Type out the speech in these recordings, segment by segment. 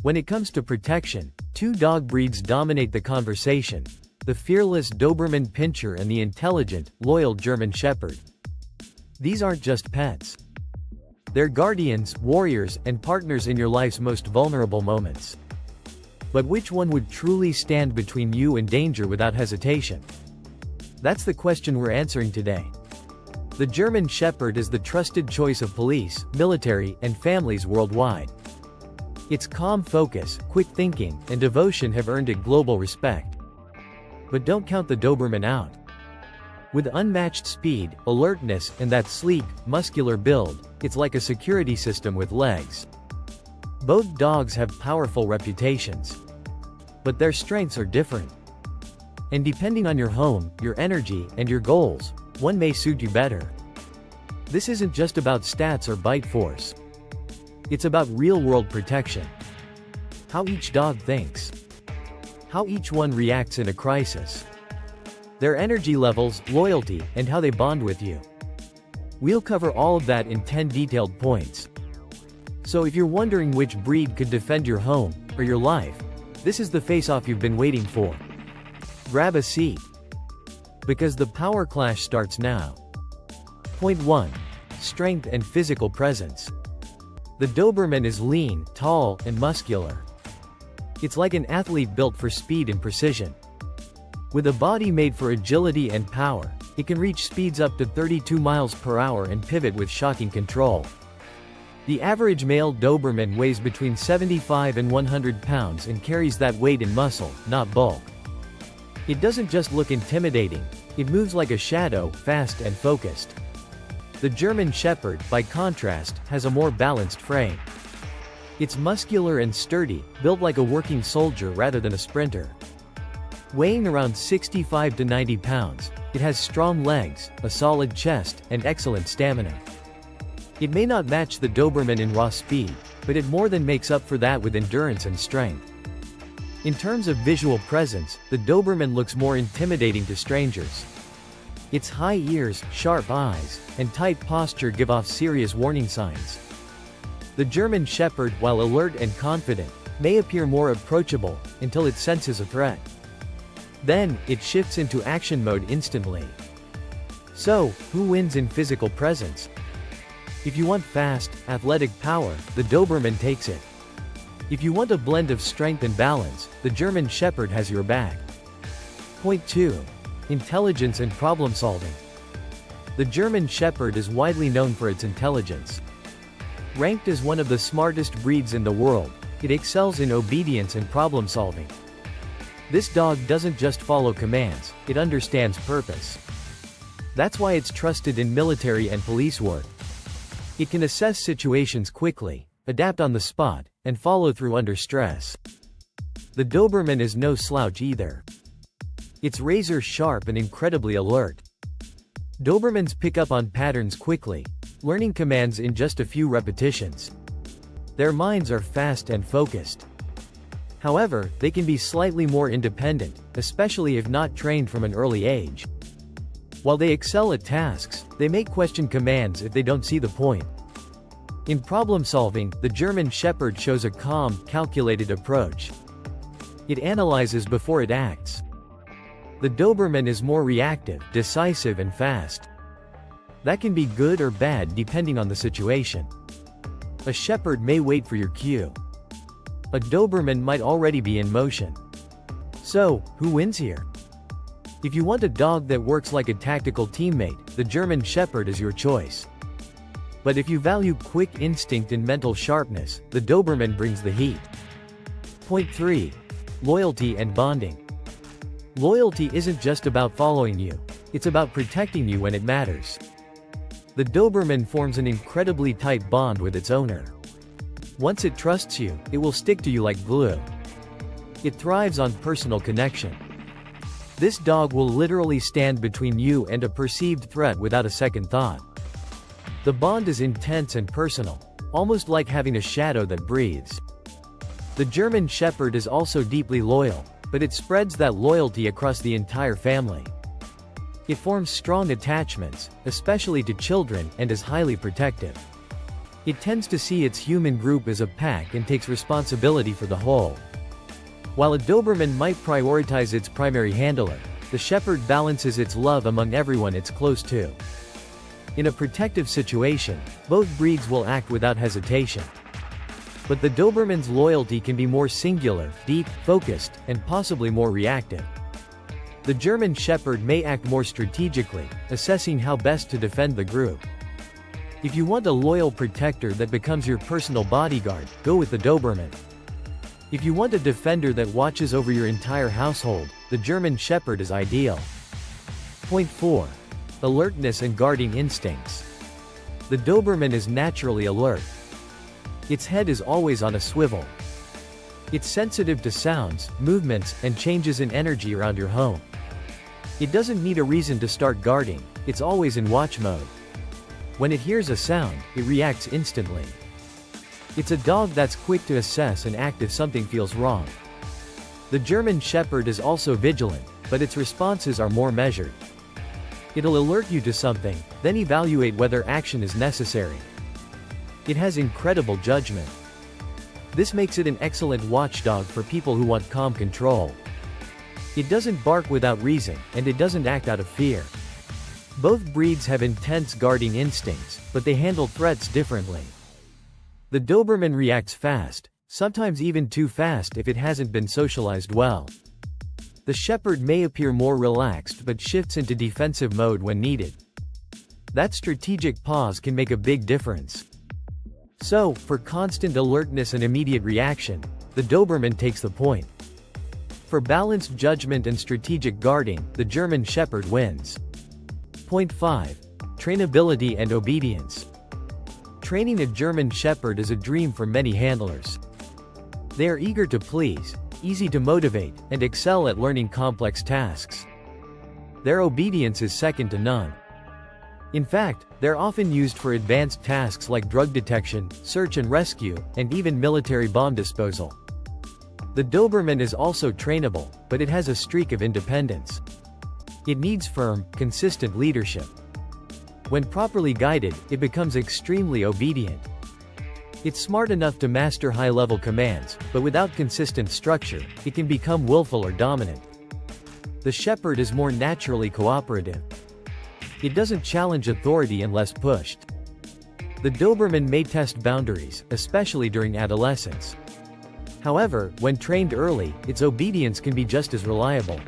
When it comes to protection, two dog breeds dominate the conversation: the fearless Doberman Pinscher and the intelligent, loyal German Shepherd. These aren't just pets. They're guardians, warriors, and partners in your life's most vulnerable moments. But which one would truly stand between you and danger without hesitation? That's the question we're answering today. The German Shepherd is the trusted choice of police, military, and families worldwide. Its calm focus, quick thinking, and devotion have earned it global respect. But don't count the Doberman out. With unmatched speed, alertness, and that sleek, muscular build, it's like a security system with legs. Both dogs have powerful reputations. But their strengths are different. And depending on your home, your energy, and your goals, one may suit you better. This isn't just about stats or bite force. It's about real-world protection. How each dog thinks. How each one reacts in a crisis. Their energy levels, loyalty, and how they bond with you. We'll cover all of that in 10 detailed points. So if you're wondering which breed could defend your home, or your life, this is the face-off you've been waiting for. Grab a seat. Because the power clash starts now. Point 1. Strength and physical presence. The Doberman is lean, tall, and muscular. It's like an athlete built for speed and precision. With a body made for agility and power, it can reach speeds up to 32 miles per hour and pivot with shocking control. The average male Doberman weighs between 75 and 100 pounds and carries that weight in muscle, not bulk. It doesn't just look intimidating, it moves like a shadow, fast and focused. The German Shepherd, by contrast, has a more balanced frame. It's muscular and sturdy, built like a working soldier rather than a sprinter. Weighing around 65 to 90 pounds, it has strong legs, a solid chest, and excellent stamina. It may not match the Doberman in raw speed, but it more than makes up for that with endurance and strength. In terms of visual presence, the Doberman looks more intimidating to strangers. Its high ears, sharp eyes, and tight posture give off serious warning signs. The German Shepherd, while alert and confident, may appear more approachable, until it senses a threat. Then, it shifts into action mode instantly. So, who wins in physical presence? If you want fast, athletic power, the Doberman takes it. If you want a blend of strength and balance, the German Shepherd has your back. Point 2. Intelligence and problem solving. The German Shepherd is widely known for its intelligence. Ranked as one of the smartest breeds in the world, it excels in obedience and problem solving. This dog doesn't just follow commands, it understands purpose. That's why it's trusted in military and police work. It can assess situations quickly, adapt on the spot, and follow through under stress. The Doberman is no slouch either. It's razor sharp and incredibly alert. Dobermans pick up on patterns quickly, learning commands in just a few repetitions. Their minds are fast and focused. However, they can be slightly more independent, especially if not trained from an early age. While they excel at tasks, they may question commands if they don't see the point. In problem solving, the German Shepherd shows a calm, calculated approach. It analyzes before it acts. The Doberman is more reactive, decisive and fast. That can be good or bad depending on the situation. A Shepherd may wait for your cue. A Doberman might already be in motion. So, who wins here? If you want a dog that works like a tactical teammate, the German Shepherd is your choice. But if you value quick instinct and mental sharpness, the Doberman brings the heat. Point 3. Loyalty and bonding. Loyalty isn't just about following you, it's about protecting you when it matters. The Doberman forms an incredibly tight bond with its owner. Once it trusts you, it will stick to you like glue. It thrives on personal connection. This dog will literally stand between you and a perceived threat without a second thought. The bond is intense and personal, almost like having a shadow that breathes. The German Shepherd is also deeply loyal, but it spreads that loyalty across the entire family. It forms strong attachments, especially to children, and is highly protective. It tends to see its human group as a pack and takes responsibility for the whole. While a Doberman might prioritize its primary handler, the Shepherd balances its love among everyone it's close to. In a protective situation, both breeds will act without hesitation. But the Doberman's loyalty can be more singular, deep, focused, and possibly more reactive. The German Shepherd may act more strategically, assessing how best to defend the group. If you want a loyal protector that becomes your personal bodyguard, go with the Doberman. If you want a defender that watches over your entire household, the German Shepherd is ideal. Point 4. Alertness and guarding instincts. The Doberman is naturally alert. Its head is always on a swivel. It's sensitive to sounds, movements, and changes in energy around your home. It doesn't need a reason to start guarding, it's always in watch mode. When it hears a sound, it reacts instantly. It's a dog that's quick to assess and act if something feels wrong. The German Shepherd is also vigilant, but its responses are more measured. It'll alert you to something, then evaluate whether action is necessary. It has incredible judgment. This makes it an excellent watchdog for people who want calm control. It doesn't bark without reason, and it doesn't act out of fear. Both breeds have intense guarding instincts, but they handle threats differently. The Doberman reacts fast, sometimes even too fast if it hasn't been socialized well. The Shepherd may appear more relaxed but shifts into defensive mode when needed. That strategic pause can make a big difference. So, for constant alertness and immediate reaction, the Doberman takes the point. For balanced judgment and strategic guarding, the German Shepherd wins. Point 5. Trainability and obedience. Training a German Shepherd is a dream for many handlers. They are eager to please, easy to motivate, and excel at learning complex tasks. Their obedience is second to none. In fact, they're often used for advanced tasks like drug detection, search and rescue, and even military bomb disposal. The Doberman is also trainable, but it has a streak of independence. It needs firm, consistent leadership. When properly guided, it becomes extremely obedient. It's smart enough to master high-level commands, but without consistent structure, it can become willful or dominant. The Shepherd is more naturally cooperative. It doesn't challenge authority unless pushed. The Doberman may test boundaries, especially during adolescence. However, when trained early, its obedience can be just as reliable.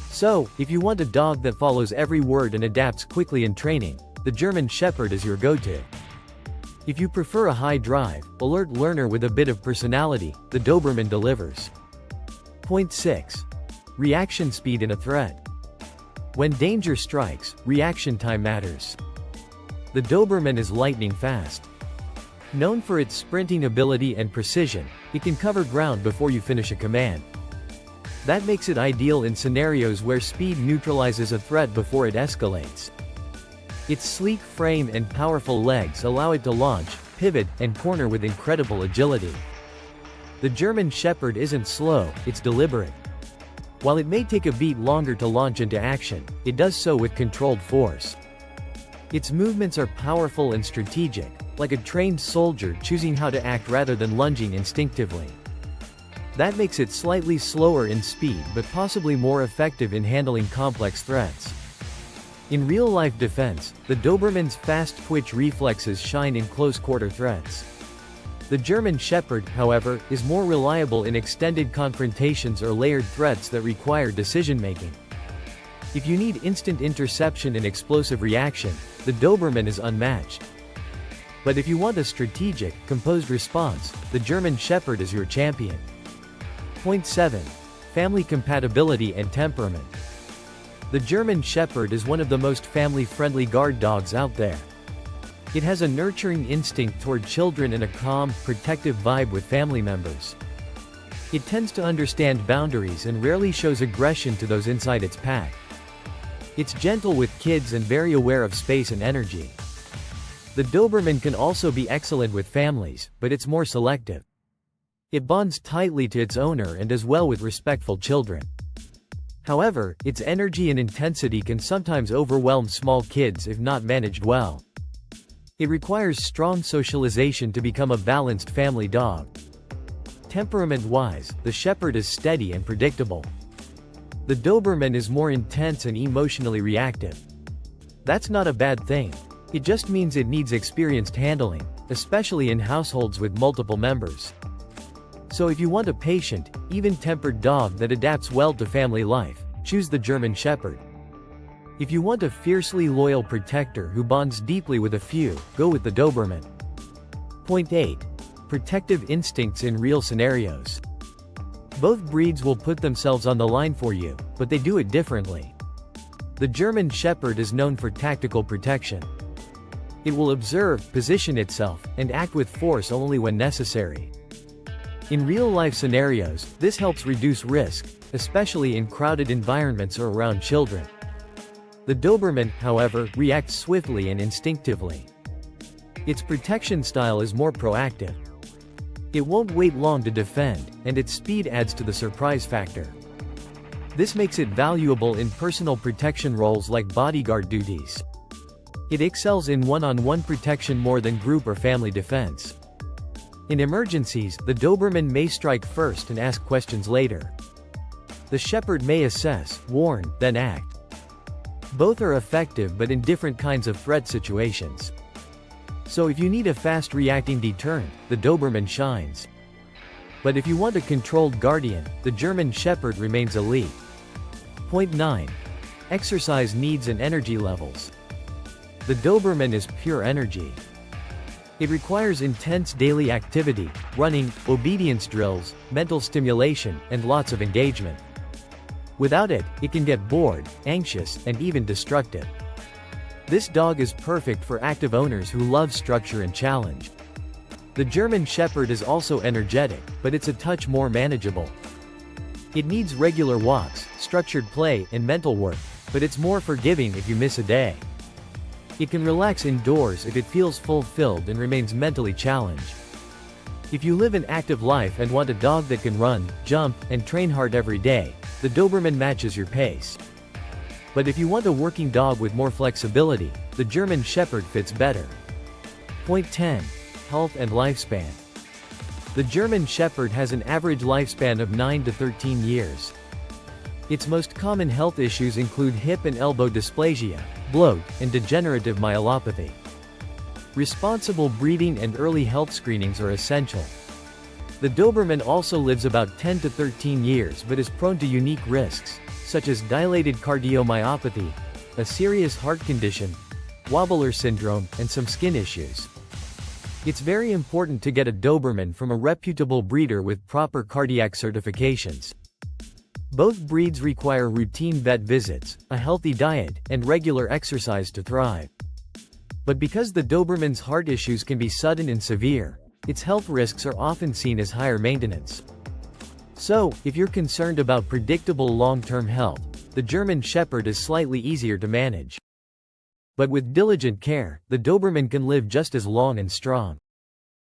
So, if you want a dog that follows every word and adapts quickly in training, the German Shepherd is your go-to. If you prefer a high-drive, alert learner with a bit of personality, the Doberman delivers. Point 6. Reaction speed in a threat. When danger strikes, reaction time matters. The Doberman is lightning fast. Known for its sprinting ability and precision, it can cover ground before you finish a command. That makes it ideal in scenarios where speed neutralizes a threat before it escalates. Its sleek frame and powerful legs allow it to launch, pivot, and corner with incredible agility. The German Shepherd isn't slow, it's deliberate. While it may take a beat longer to launch into action, it does so with controlled force. Its movements are powerful and strategic, like a trained soldier choosing how to act rather than lunging instinctively. That makes it slightly slower in speed but possibly more effective in handling complex threats. In real-life defense, the Doberman's fast twitch reflexes shine in close-quarter threats. The German Shepherd, however, is more reliable in extended confrontations or layered threats that require decision-making. If you need instant interception and explosive reaction, the Doberman is unmatched. But if you want a strategic, composed response, the German Shepherd is your champion. Point 7. Family compatibility and temperament. The German Shepherd is one of the most family-friendly guard dogs out there. It has a nurturing instinct toward children and a calm, protective vibe with family members. It tends to understand boundaries and rarely shows aggression to those inside its pack. It's gentle with kids and very aware of space and energy. The Doberman can also be excellent with families, but it's more selective. It bonds tightly to its owner and does well with respectful children. However, its energy and intensity can sometimes overwhelm small kids if not managed well. It requires strong socialization to become a balanced family dog. Temperament-wise, the Shepherd is steady and predictable. The Doberman is more intense and emotionally reactive. That's not a bad thing. It just means it needs experienced handling, especially in households with multiple members. So if you want a patient, even-tempered dog that adapts well to family life, choose the German Shepherd. If you want a fiercely loyal protector who bonds deeply with a few, go with the Doberman. Point 8. Protective instincts in real scenarios. Both breeds will put themselves on the line for you, but they do it differently. The German Shepherd is known for tactical protection. It will observe, position itself, and act with force only when necessary. In real-life scenarios, this helps reduce risk, especially in crowded environments or around children. The Doberman, however, reacts swiftly and instinctively. Its protection style is more proactive. It won't wait long to defend, and its speed adds to the surprise factor. This makes it valuable in personal protection roles like bodyguard duties. It excels in one-on-one protection more than group or family defense. In emergencies, the Doberman may strike first and ask questions later. The Shepherd may assess, warn, then act. Both are effective but in different kinds of threat situations. So if you need a fast-reacting deterrent, the Doberman shines. But if you want a controlled guardian, the German Shepherd remains elite. Point 9. Exercise needs and energy levels. The Doberman is pure energy. It requires intense daily activity, running, obedience drills, mental stimulation, and lots of engagement. Without it, it can get bored, anxious, and even destructive. This dog is perfect for active owners who love structure and challenge. The German Shepherd is also energetic, but it's a touch more manageable. It needs regular walks, structured play, and mental work, but it's more forgiving if you miss a day. It can relax indoors if it feels fulfilled and remains mentally challenged. If you live an active life and want a dog that can run, jump, and train hard every day, the Doberman matches your pace. But if you want a working dog with more flexibility, the German Shepherd fits better. Point 10. Health and lifespan. The German Shepherd has an average lifespan of 9 to 13 years. Its most common health issues include hip and elbow dysplasia, bloat, and degenerative myelopathy. Responsible breeding and early health screenings are essential. The Doberman also lives about 10 to 13 years but is prone to unique risks, such as dilated cardiomyopathy, a serious heart condition, Wobbler syndrome, and some skin issues. It's very important to get a Doberman from a reputable breeder with proper cardiac certifications. Both breeds require routine vet visits, a healthy diet, and regular exercise to thrive. But because the Doberman's heart issues can be sudden and severe, its health risks are often seen as higher maintenance. So, if you're concerned about predictable long-term health, the German Shepherd is slightly easier to manage. But with diligent care, the Doberman can live just as long and strong.